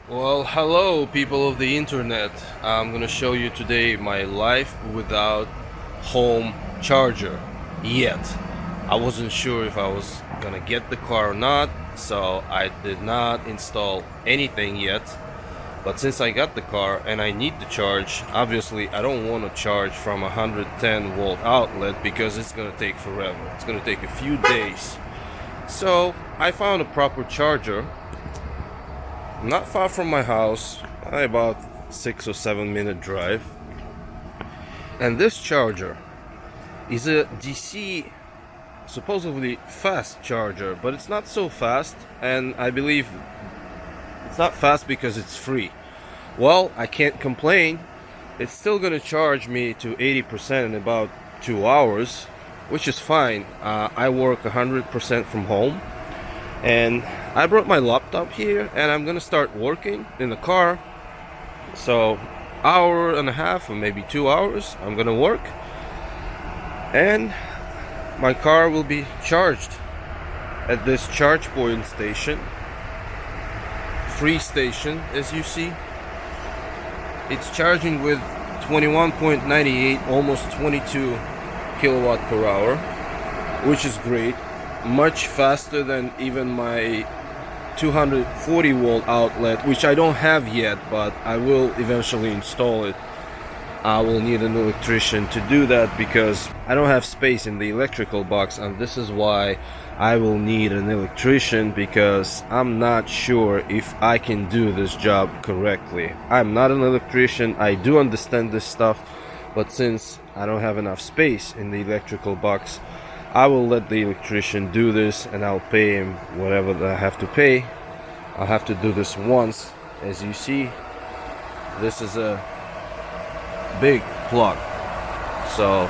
Well, hello people of the internet. I'm gonna show you today my life without home charger yet. I wasn't sure if I was gonna get the car or not, so I did not install anything yet. But since I got the car and I need to charge, obviously I don't want to charge from a 110 volt outlet because it's gonna take forever. It's gonna take a few days. So I found a proper charger not far from my house, about 6 or 7 minute drive. And this charger is a DC supposedly fast charger, but it's not so fast, and I believe it's not fast because it's free. Well, I can't complain. It's still gonna charge me to 80% in about 2 hours, which is fine. I work 100% from home, and I brought my laptop here and I'm gonna start working in the car. So hour and a half or maybe 2 hours I'm gonna work and my car will be charged at this charge point station, free station. As you see, it's charging with 21.98, almost 22 kilowatt per hour, which is great, much faster than even my 240 volt outlet, which I don't have yet, but I will eventually install it. I will need an electrician to do that because I don't have space in the electrical box, and this is why I will need an electrician, because I'm not sure if I can do this job correctly. I'm not an electrician, I do understand this stuff, but since I don't have enough space in the electrical box, I will let the electrician do this and I'll pay him whatever that I have to pay. I'll have to do this once. As you see, this is a big plug, so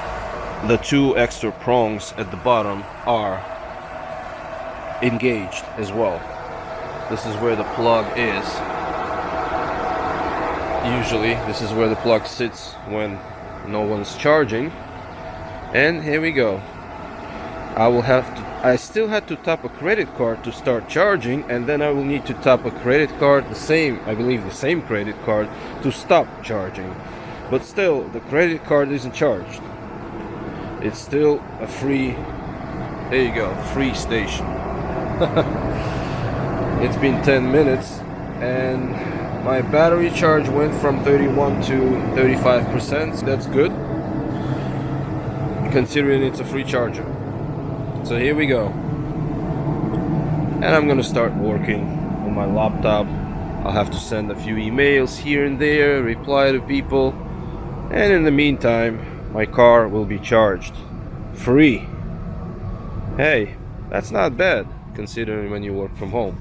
the two extra prongs at the bottom are engaged as well. This is where the plug is. Usually this is where the plug sits when no one's charging. And here we go. I still had to tap a credit card to start charging, and then I will need to tap a credit card, I believe the same credit card, to stop charging. But still, the credit card isn't charged. It's still a free, there you go, free station. It's been 10 minutes and my battery charge went from 31 to 35%. That's good, considering it's a free charger. So here we go, and I'm gonna start working on my laptop. I'll have to send a few emails here and there, reply to people, and in the meantime my car will be charged free. Hey, that's not bad considering when you work from home.